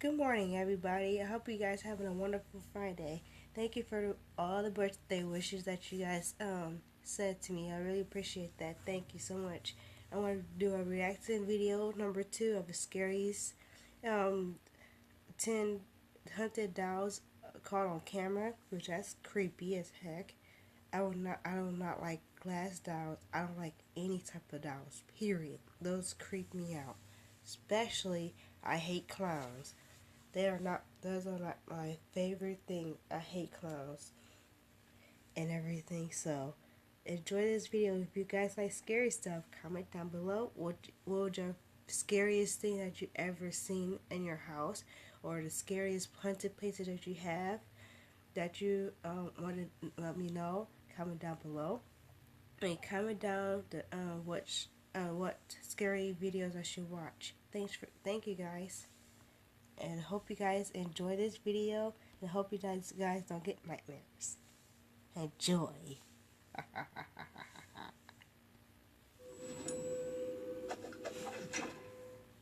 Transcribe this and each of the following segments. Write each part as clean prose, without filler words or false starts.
Good morning, everybody. I hope you guys having a wonderful Friday. Thank you for all the birthday wishes that you guys said to me. I really appreciate that. Thank you so much. I want to do a reaction video number 2 of the scariest um 10 hunted dolls caught on camera, which that's creepy as heck. I do not like glass dolls. I don't like any type of dolls. Period. Those creep me out. Especially I hate clowns. Those are not my favorite thing. I hate clowns and everything. So, enjoy this video. If you guys like scary stuff, comment down below what would your scariest thing that you ever seen in your house, or the scariest haunted places that you have that you want to let me know. Comment down below. And comment down what scary videos I should watch. Thank you guys. And hope you guys enjoy this video, and hope you guys don't get nightmares. Enjoy.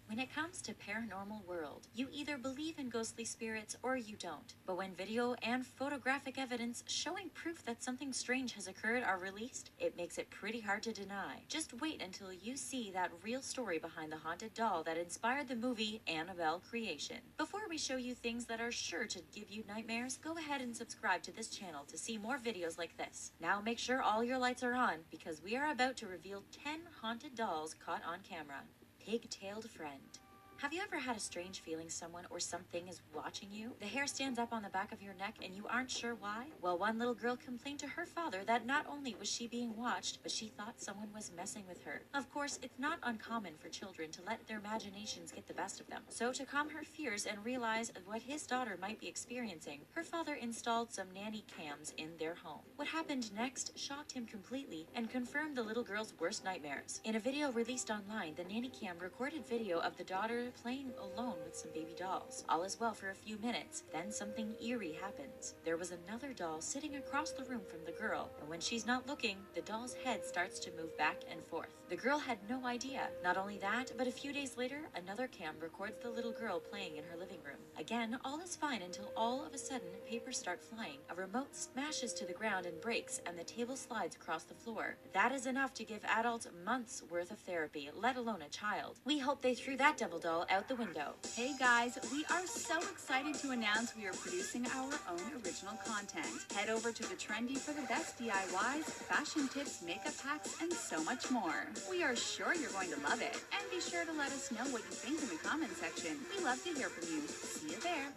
When it comes to paranormal world, you either believe in ghostly spirits or you don't. But when video and photographic evidence showing proof that something strange has occurred are released, it makes it pretty hard to deny. Just wait until you see that real story behind the haunted doll that inspired the movie Annabelle creation. Before we show you things that are sure to give you nightmares, go ahead and subscribe to this channel to see more videos like this. Now make sure all your lights are on, because we are about to reveal 10 haunted dolls caught on camera. Pig-tailed friend. Have you ever had a strange feeling someone or something is watching you? The hair stands up on the back of your neck and you aren't sure why? Well, one little girl complained to her father that not only was she being watched, but she thought someone was messing with her. Of course, it's not uncommon for children to let their imaginations get the best of them. So to calm her fears and realize what his daughter might be experiencing, her father installed some nanny cams in their home. What happened next shocked him completely and confirmed the little girl's worst nightmares. In a video released online, the nanny cam recorded video of the daughter playing alone with some baby dolls. All is well for a few minutes, then something eerie happens. There was another doll sitting across the room from the girl, and when she's not looking, the doll's head starts to move back and forth. The girl had no idea. Not only that, but a few days later, another cam records the little girl playing in her living room. Again, all is fine until all of a sudden, papers start flying. A remote smashes to the ground and breaks, and the table slides across the floor. That is enough to give adults months worth of therapy, let alone a child. We hope they threw that devil doll out the window. Hey guys, we are so excited to announce we are producing our own original content. Head over to The Trendy for the best DIYs, fashion tips, makeup hacks, and so much more. We are sure you're going to love it. And be sure to let us know what you think in the comment section. We love to hear from you. See you there.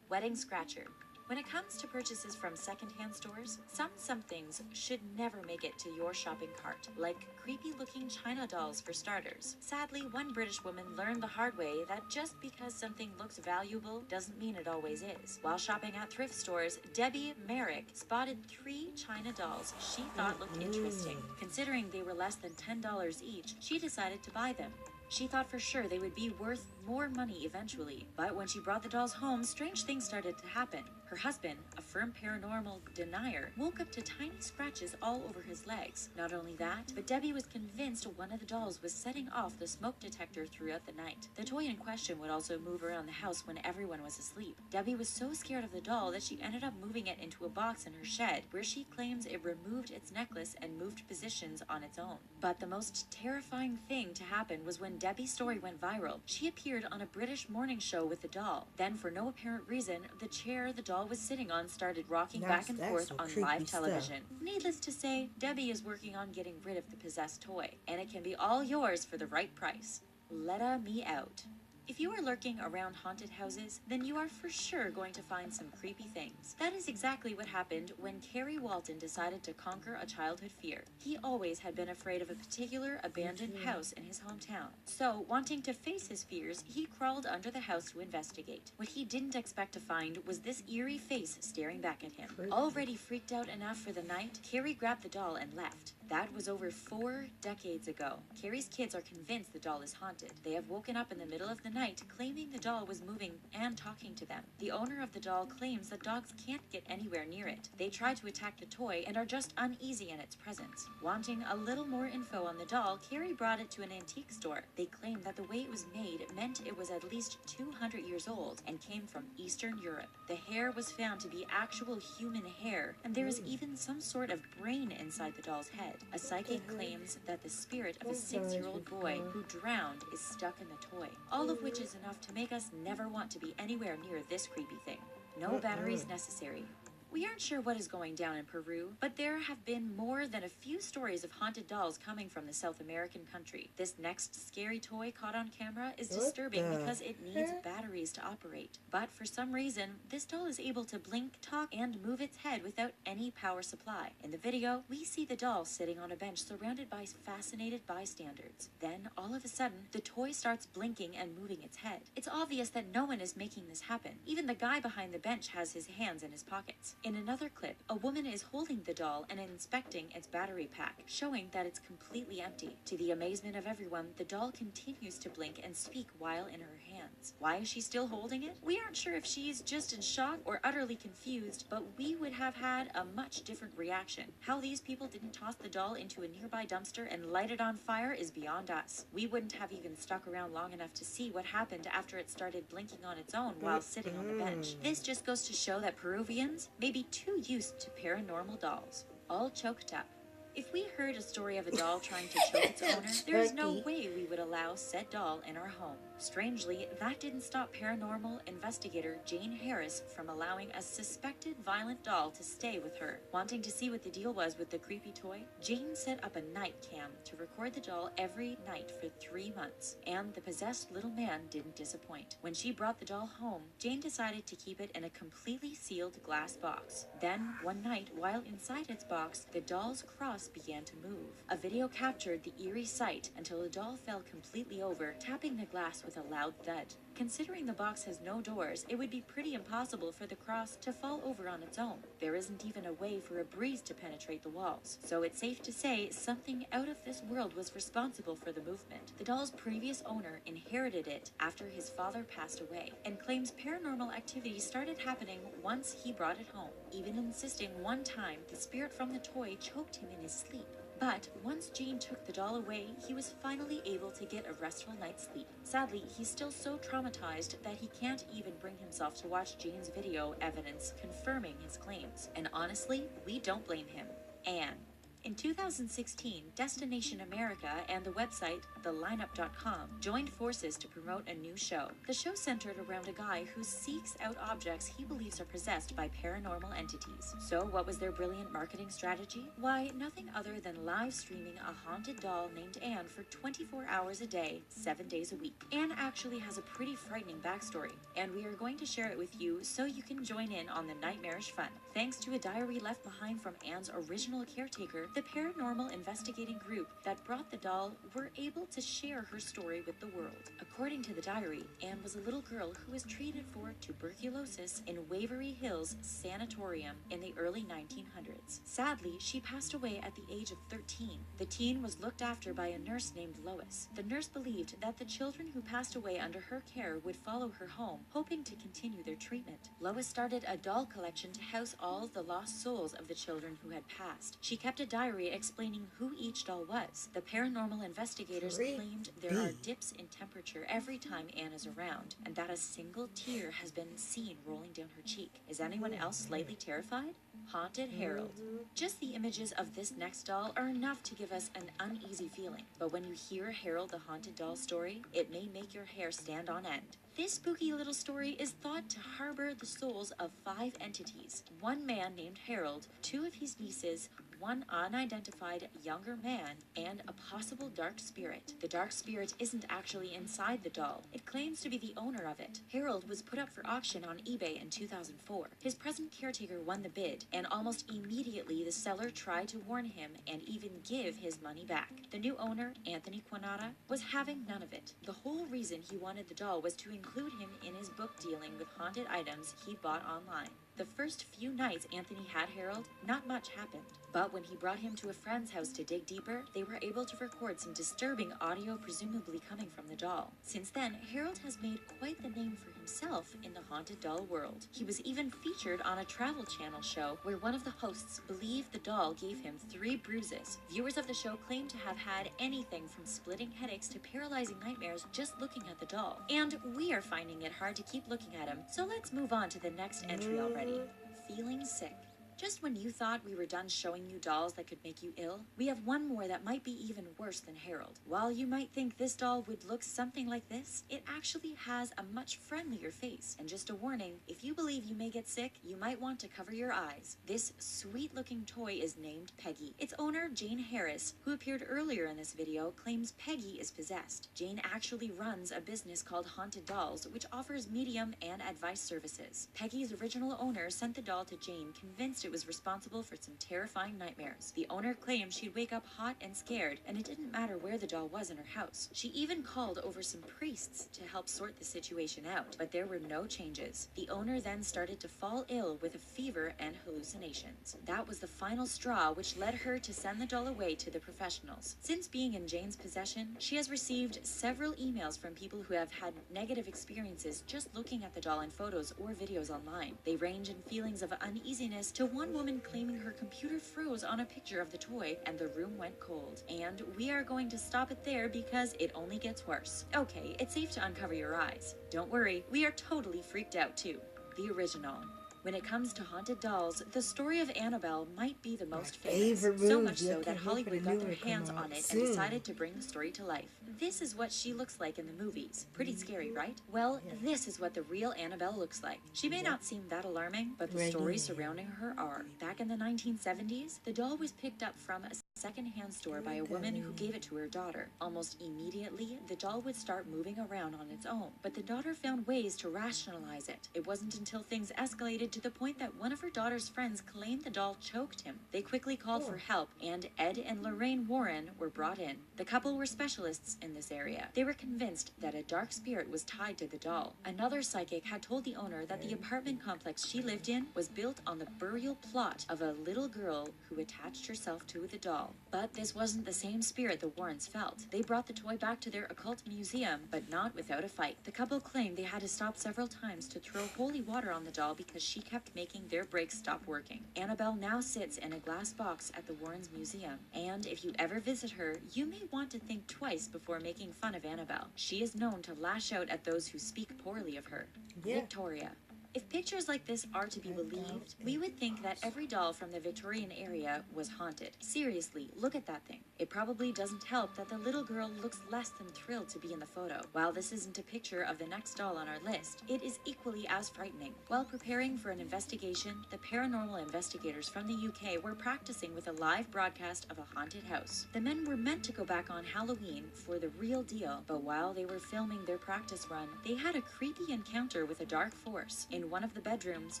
Wedding scratcher. When it comes to purchases from secondhand stores, somethings should never make it to your shopping cart, like creepy-looking China dolls for starters. Sadly, one British woman learned the hard way that just because something looks valuable doesn't mean it always is. While shopping at thrift stores, Debbie Merrick spotted 3 China dolls she thought looked interesting. Considering they were less than $10 each, she decided to buy them. She thought for sure they would be worth more money eventually, but when she brought the dolls home, strange things started to happen. Her husband, a firm paranormal denier, woke up to tiny scratches all over his legs. Not only that, but Debbie was convinced one of the dolls was setting off the smoke detector throughout the night. The toy in question would also move around the house when everyone was asleep. Debbie was so scared of the doll that she ended up moving it into a box in her shed, where she claims it removed its necklace and moved positions on its own. But the most terrifying thing to happen was when Debbie's story went viral. She appeared on a British morning show with the doll. Then, for no apparent reason, the chair the doll was sitting on started rocking back and forth on live television. Needless to say, Debbie is working on getting rid of the possessed toy, and it can be all yours for the right price. Let me out. If you are lurking around haunted houses, then you are for sure going to find some creepy things. That is exactly what happened when Kerry Walton decided to conquer a childhood fear. He always had been afraid of a particular abandoned house in his hometown. So, wanting to face his fears, he crawled under the house to investigate. What he didn't expect to find was this eerie face staring back at him. Already freaked out enough for the night, Kerry grabbed the doll and left. That was over 4 decades ago. Carrie's kids are convinced the doll is haunted. They have woken up in the middle of the night claiming the doll was moving and talking to them. The owner of the doll claims that dogs can't get anywhere near it. They try to attack the toy and are just uneasy in its presence. Wanting a little more info on the doll, Carrie brought it to an antique store. They claim that the way it was made meant it was at least 200 years old and came from Eastern Europe. The hair was found to be actual human hair, and there is even some sort of brain inside the doll's head. A psychic claims that the spirit of a 6-year-old boy who drowned is stuck in the toy, all of which is enough to make us never want to be anywhere near this creepy thing. No batteries necessary. We aren't sure what is going down in Peru, but there have been more than a few stories of haunted dolls coming from the South American country. This next scary toy caught on camera is disturbing because it needs batteries to operate. But for some reason, this doll is able to blink, talk, and move its head without any power supply. In the video, we see the doll sitting on a bench surrounded by fascinated bystanders. Then, all of a sudden, the toy starts blinking and moving its head. It's obvious that no one is making this happen. Even the guy behind the bench has his hands in his pockets. In another clip, a woman is holding the doll and inspecting its battery pack, showing that it's completely empty. To the amazement of everyone, the doll continues to blink and speak while in her hands. Why is she still holding it? We aren't sure if she's just in shock or utterly confused, but we would have had a much different reaction. How these people didn't toss the doll into a nearby dumpster and light it on fire is beyond us. We wouldn't have even stuck around long enough to see what happened after it started blinking on its own while sitting on the bench. This just goes to show that Peruvians may be too used to paranormal dolls. All choked up. If we heard a story of a doll trying to choke its owner, there is no way we would allow said doll in our home. Strangely, that didn't stop paranormal investigator Jane Harris from allowing a suspected violent doll to stay with her. Wanting to see what the deal was with the creepy toy, Jane set up a night cam to record the doll every night for 3 months, and the possessed little man didn't disappoint. When she brought the doll home, Jane decided to keep it in a completely sealed glass box. Then, one night, while inside its box, the doll's cross began to move. A video captured the eerie sight until the doll fell completely over, tapping the glass with a loud thud. Considering the box has no doors, it would be pretty impossible for the cross to fall over on its own. There isn't even a way for a breeze to penetrate the walls, so it's safe to say something out of this world was responsible for the movement. The doll's previous owner inherited it after his father passed away, and claims paranormal activity started happening once he brought it home, even insisting one time the spirit from the toy choked him in his sleep. But once Jane took the doll away, he was finally able to get a restful night's sleep. Sadly, he's still so traumatized that he can't even bring himself to watch Jane's video evidence confirming his claims. And honestly, we don't blame him. Anne. In 2016, Destination America and the website thelineup.com joined forces to promote a new show. The show centered around a guy who seeks out objects he believes are possessed by paranormal entities. So what was their brilliant marketing strategy? Why, nothing other than live streaming a haunted doll named Anne for 24 hours a day, 7 days a week. Anne actually has a pretty frightening backstory, and we are going to share it with you so you can join in on the nightmarish fun. Thanks to a diary left behind from Anne's original caretaker, the paranormal investigating group that brought the doll were able to share her story with the world. According to the diary, Anne was a little girl who was treated for tuberculosis in Waverly Hills Sanatorium in the early 1900s. Sadly, she passed away at the age of 13. The teen was looked after by a nurse named Lois. The nurse believed that the children who passed away under her care would follow her home, hoping to continue their treatment. Lois started a doll collection to house all the lost souls of the children who had passed. She kept a diary explaining who each doll was. The paranormal investigators claimed there are dips in temperature every time Anne is around, and that a single tear has been seen rolling down her cheek. Is anyone else slightly terrified? Haunted Harold. Just the images of this next doll are enough to give us an uneasy feeling, but when you hear Harold the haunted doll story, it may make your hair stand on end. This spooky little story is thought to harbor the souls of 5 entities. One man named Harold, 2 of his nieces, one unidentified younger man, and a possible dark spirit. The dark spirit isn't actually inside the doll. It claims to be the owner of it. Harold was put up for auction on eBay in 2004. His present caretaker won the bid, and almost immediately the seller tried to warn him and even give his money back. The new owner, Anthony Quinata, was having none of it. The whole reason he wanted the doll was to include him in his book dealing with haunted items he bought online. The first few nights Anthony had Harold, not much happened. But when he brought him to a friend's house to dig deeper, they were able to record some disturbing audio presumably coming from the doll. Since then, Harold has made quite the name for himself in the haunted doll world. He was even featured on a Travel Channel show where one of the hosts believed the doll gave him 3 bruises. Viewers of the show claim to have had anything from splitting headaches to paralyzing nightmares just looking at the doll. And we are finding it hard to keep looking at him, so let's move on to the next entry already. Feeling sick. Just when you thought we were done showing you dolls that could make you ill, we have one more that might be even worse than Harold. While you might think this doll would look something like this, it actually has a much friendlier face. And just a warning, if you believe you may get sick, you might want to cover your eyes. This sweet-looking toy is named Peggy. Its owner, Jane Harris, who appeared earlier in this video, claims Peggy is possessed. Jane actually runs a business called Haunted Dolls, which offers medium and advice services. Peggy's original owner sent the doll to Jane, convinced it was responsible for some terrifying nightmares. The owner claimed she'd wake up hot and scared, and it didn't matter where the doll was in her house. She even called over some priests to help sort the situation out, but there were no changes. The owner then started to fall ill with a fever and hallucinations. That was the final straw, which led her to send the doll away to the professionals. Since being in Jane's possession, she has received several emails from people who have had negative experiences just looking at the doll in photos or videos online. They range in feelings of uneasiness to one woman claiming her computer froze on a picture of the toy and the room went cold. And we are going to stop it there because it only gets worse. Okay, it's safe to uncover your eyes. Don't worry, we are totally freaked out too. The original. When it comes to haunted dolls, the story of Annabelle might be the most famous, so much so that Hollywood got their hands on it and decided to bring the story to life. This is what she looks like in the movies. Pretty scary, right? Well, this is what the real Annabelle looks like. She may not seem that alarming, but the stories surrounding her are. Back in the 1970s, the doll was picked up from a second-hand store by a woman who gave it to her daughter. Almost immediately, the doll would start moving around on its own, but the daughter found ways to rationalize it. It wasn't until things escalated to the point that one of her daughter's friends claimed the doll choked him. They quickly called for help, and Ed and Lorraine Warren were brought in. The couple were specialists in this area. They were convinced that a dark spirit was tied to the doll. Another psychic had told the owner that the apartment complex she lived in was built on the burial plot of a little girl who attached herself to the doll. But this wasn't the same spirit the Warrens felt. They brought the toy back to their occult museum, but not without a fight. The couple claimed they had to stop several times to throw holy water on the doll because she kept making their brakes stop working. Annabelle now sits in a glass box at the Warrens Museum, and if you ever visit her, you may want to think twice before making fun of Annabelle. She is known to lash out at those who speak poorly of her. Victoria. If pictures like this are to be believed, we would think that every doll from the Victorian area was haunted. Seriously, look at that thing. It probably doesn't help that the little girl looks less than thrilled to be in the photo. While this isn't a picture of the next doll on our list, it is equally as frightening. While preparing for an investigation, the paranormal investigators from the UK were practicing with a live broadcast of a haunted house. The men were meant to go back on Halloween for the real deal, but while they were filming their practice run, they had a creepy encounter with a dark force. In one of the bedrooms,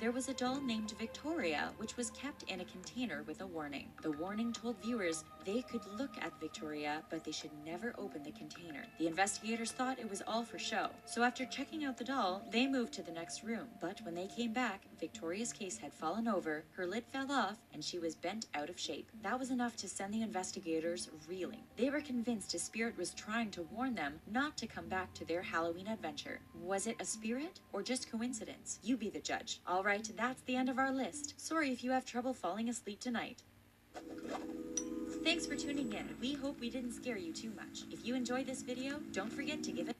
there was a doll named Victoria, which was kept in a container with a warning. The warning told viewers they could look at Victoria, but they should never open the container. The investigators thought it was all for show, so after checking out the doll, they moved to the next room. But when they came back, Victoria's case had fallen over, her lid fell off, and she was bent out of shape. That was enough to send the investigators reeling. They were convinced a spirit was trying to warn them not to come back to their Halloween adventure. Was it a spirit or just coincidence? You be the judge. All right, that's the end of our list. Sorry if you have trouble falling asleep tonight. Thanks for tuning in. We hope we didn't scare you too much. If you enjoyed this video, don't forget to give it